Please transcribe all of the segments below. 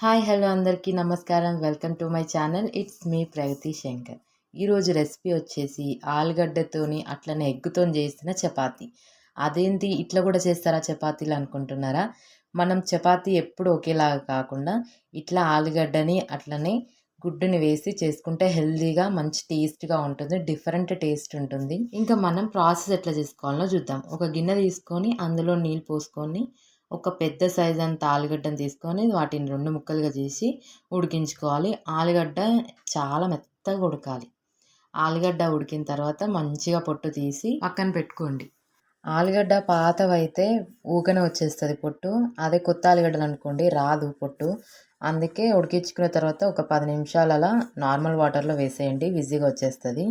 Hi hello అందరికీ నమస్కారం. Welcome to my channel. It's me Pragathi Shankar. ఈరోజు రెసిపీ వచ్చేసి ఆలుగడ్డతోని అట్లనే ఎగ్గుతోని చేసిన చపాతీ. అదేంటి ఇట్లా కూడా చేస్తారా చపాతీలు అనుకుంటున్నారా? మనం చపాతీ ఎప్పుడు ఒకేలాగా కాకుండా ఇట్లా ఆలుగడ్డని అట్లనే గుడ్డుని వేసి చేసుకుంటే హెల్తీగా మంచి టేస్ట్గా ఉంటుంది. డిఫరెంట్ టేస్ట్ ఉంటుంది. ఇంకా మనం ప్రాసెస్ ఎట్లా చేసుకోవాలో చూద్దాం. ఒక గిన్నె తీసుకొని అందులో నీళ్ళు పోసుకొని ఒక పెద్ద సైజ్ అంత ఆలుగడ్డను తీసుకొని వాటిని 2 ముక్కలుగా చేసి ఉడికించుకోవాలి. ఆలుగడ్డ చాలా మెత్తగా ఉడకాలి. ఆలుగడ్డ ఉడికిన తర్వాత మంచిగా పొట్టు తీసి పక్కన పెట్టుకోండి. ఆలుగడ్డ పాతవైతే ఊకనే వచ్చేస్తుంది పొట్టు. అదే కొత్త ఆలుగడ్డలు అనుకోండి రాదు పొట్టు. అందుకే ఉడికించుకున్న తర్వాత ఒక 10 నిమిషాలు అలా నార్మల్ వాటర్లో వేసేయండి, ఈజీగా వచ్చేస్తుంది.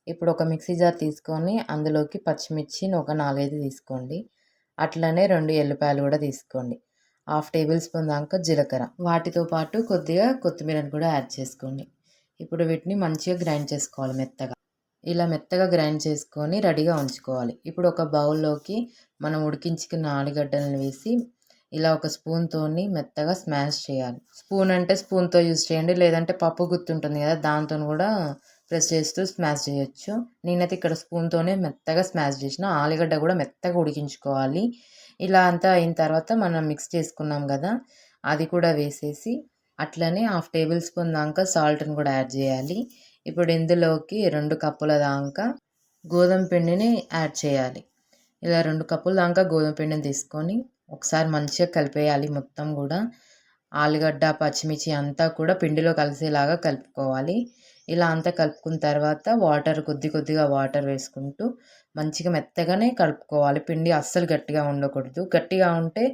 ఇప్పుడు ఒక మిక్సీ జార్ తీసుకొని అందులోకి పచ్చిమిర్చి ఒక 4, 5 తీసుకోండి. అట్లనే 2 ఎల్లిపాయలు కూడా తీసుకోండి. 1/2 టేబుల్ స్పూన్ దాకా జీలకర్ర, వాటితో పాటు కొద్దిగా కొత్తిమీరను కూడా యాడ్ చేసుకోండి. ఇప్పుడు వీటిని మంచిగా గ్రైండ్ చేసుకోవాలి మెత్తగా. ఇలా మెత్తగా గ్రైండ్ చేసుకొని రెడీగా ఉంచుకోవాలి. ఇప్పుడు ఒక బౌల్లోకి మనం ఉడికించుకున్న ఆలుగడ్డలను వేసి ఇలా ఒక స్పూన్తోని మెత్తగా స్మాష్ చేయాలి. స్పూన్ అంటే స్పూన్తో యూజ్ చేయండి, లేదంటే పప్పు గుత్తుంటుంది కదా దాంతో కూడా ప్రెస్ చేస్తూ స్మాష్ చేయొచ్చు. నేనైతే ఇక్కడ స్పూన్తోనే మెత్తగా స్మాష్ చేసిన. ఆలుగడ్డ కూడా మెత్తగా ఉడికించుకోవాలి. ఇలా అంతా అయిన తర్వాత మనం మిక్స్ చేసుకున్నాం కదా అది కూడా వేసేసి అట్లనే 1/2 టేబుల్ స్పూన్ దాకా సాల్ట్ని కూడా యాడ్ చేయాలి. ఇప్పుడు ఇందులోకి 2 కప్పుల దాకా గోధుమ పిండిని యాడ్ చేయాలి. ఇలా 2 కప్పుల దాకా గోధుమ పిండిని తీసుకొని ఒకసారి మంచిగా కలిపేయాలి. మొత్తం కూడా ఆలుగడ్డ పచ్చిమిర్చి అంతా కూడా పిండిలో కలిసేలాగా కలుపుకోవాలి. ఇలా అంతా కలుపుకున్న తర్వాత కొద్దిగా వాటర్ వేసుకుంటూ మంచిగా మెత్తగానే కలుపుకోవాలి. పిండి అస్సలు గట్టిగా ఉండకూడదు. గట్టిగా ఉంటే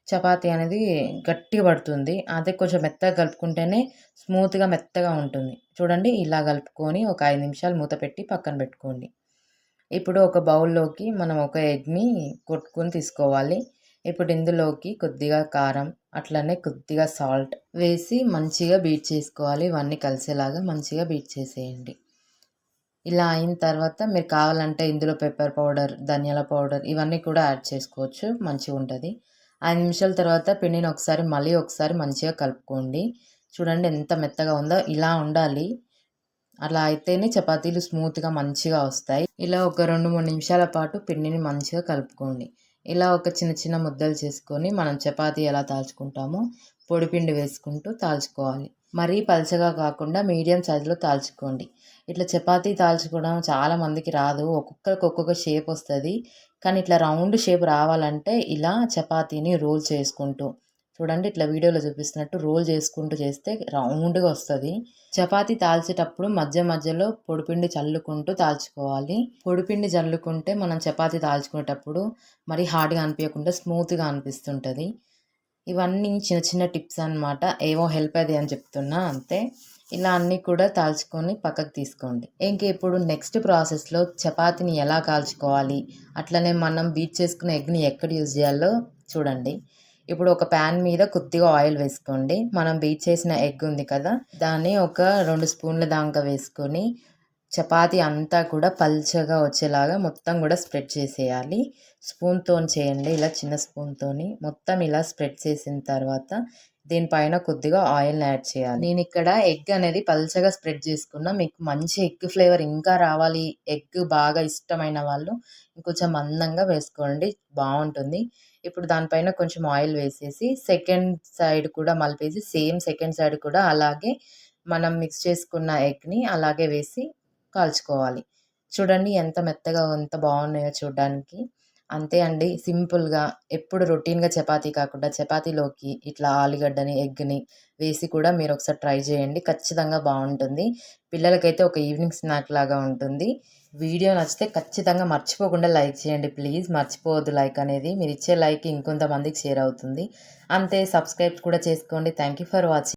చపాతీ అనేది గట్టిగా పడుతుంది. అదే కొంచెం మెత్తగా కలుపుకుంటేనే స్మూత్గా మెత్తగా ఉంటుంది. చూడండి ఇలా కలుపుకొని ఒక 5 నిమిషాలు మూత పెట్టి పక్కన పెట్టుకోండి. ఇప్పుడు ఒక బౌల్లోకి మనం ఒక ఎగ్ని కొట్టుకొని తీసుకోవాలి. ఇప్పుడు ఇందులోకి కొద్దిగా కారం అట్లనే కొద్దిగా సాల్ట్ వేసి మంచిగా బీట్ చేసుకోవాలి. ఇవన్నీ కలిసేలాగా మంచిగా బీట్ చేసేయండి. ఇలా అయిన తర్వాత మీరు కావాలంటే ఇందులో పెప్పర్ పౌడర్, ధనియాల పౌడర్ ఇవన్నీ కూడా యాడ్ చేసుకోవచ్చు, మంచిగా ఉంటుంది. 5 నిమిషాల తర్వాత పిండిని మళ్ళీ ఒకసారి మంచిగా కలుపుకోండి. చూడండి ఎంత మెత్తగా ఉందో, ఇలా ఉండాలి. అలా అయితేనే చపాతీలు స్మూత్గా మంచిగా వస్తాయి. ఇలా ఒక 2-3 నిమిషాల పాటు పిండిని మంచిగా కలుపుకోండి. ఇలా ఒక చిన్న చిన్న ముద్దలు చేసుకొని మనం చపాతీ ఎలా తాల్చుకుంటామో పొడిపిండి వేసుకుంటూ తాల్చుకోవాలి. మరీ పలచగా కాకుండా మీడియం సైజులో తాల్చుకోండి. ఇట్లా చపాతీ తాల్చుకోవడం చాలా మందికి రాదు. ఒక్కొక్కరికి ఒక్కొక్క షేప్ వస్తుంది. కానీ ఇట్లా రౌండ్ షేప్ రావాలంటే ఇలా చపాతీని రోల్ చేసుకుంటూ చూడండి, ఇట్లా వీడియోలో చూపిస్తున్నట్టు రోల్ చేసుకుంటూ చేస్తే రౌండ్గా వస్తుంది. చపాతీ తాల్చేటప్పుడు మధ్య మధ్యలో పొడిపిండి చల్లుకుంటూ తాల్చుకోవాలి. పొడిపిండి చల్లుకుంటే మనం చపాతీ తాల్చుకునేటప్పుడు మరి హార్డ్గా అనిపించకుండా స్మూత్గా అనిపిస్తుంటుంది. ఇవన్నీ చిన్న చిన్న టిప్స్ అన్నమాట. ఏవో హెల్ప్ అది అని చెప్తున్నా అంతే. ఇలా అన్నీ కూడా తాల్చుకొని పక్కకు తీసుకోండి. ఇంక ఇప్పుడు నెక్స్ట్ ప్రాసెస్లో చపాతీని ఎలా కాల్చుకోవాలి, అట్లనే మనం బీట్ చేసుకున్న ఎగ్ని ఎక్కడ యూజ్ చేయాలో చూడండి. ఇప్పుడు ఒక ప్యాన్ మీద కొద్దిగా ఆయిల్ వేసుకోండి. మనం బీట్ చేసిన ఎగ్ ఉంది కదా దాన్ని ఒక 2 స్పూన్ల దాకా వేసుకొని చపాతీ అంతా కూడా పల్చగా వచ్చేలాగా మొత్తం కూడా స్ప్రెడ్ చేసేయాలి. స్పూన్తో చేయండి, ఇలా చిన్న స్పూన్తోని మొత్తం ఇలా స్ప్రెడ్ చేసిన తర్వాత దీనిపైన కొద్దిగా ఆయిల్ని యాడ్ చేయాలి. నేను ఇక్కడ ఎగ్ అనేది పల్చగా స్ప్రెడ్ చేసుకున్నా. మీకు మంచి ఎగ్ ఫ్లేవర్ ఇంకా రావాలి, ఎగ్ బాగా ఇష్టమైన వాళ్ళు ఇంకొంచెం మందంగా వేసుకోండి, బాగుంటుంది. ఇప్పుడు దానిపైన కొంచెం ఆయిల్ వేసేసి సెకండ్ సైడ్ కూడా మలిపేసి సెకండ్ సైడ్ కూడా అలాగే మనం మిక్స్ చేసుకున్న ఎగ్ని అలాగే వేసి కాల్చుకోవాలి. చూడండి ఎంత మెత్తగా ఎంత బాగున్నాయో చూడడానికి. అంతే అండి, సింపుల్గా. ఎప్పుడు రొటీన్గా చపాతీ కాకుండా చపాతీలోకి ఇట్లా ఆలుగడ్డని ఎగ్ని వేసి కూడా మీరు ఒకసారి ట్రై చేయండి, ఖచ్చితంగా బాగుంటుంది. పిల్లలకైతే ఒక ఈవినింగ్ స్నాక్ లాగా ఉంటుంది. వీడియో నచ్చితే ఖచ్చితంగా మర్చిపోకుండా లైక్ చేయండి ప్లీజ్. మర్చిపోవద్దు లైక్ అనేది. మీరు ఇచ్చే లైక్ ఇంకొంతమందికి షేర్ అవుతుంది. అంతే, సబ్స్క్రైబ్ కూడా చేసుకోండి. Thank you for watching.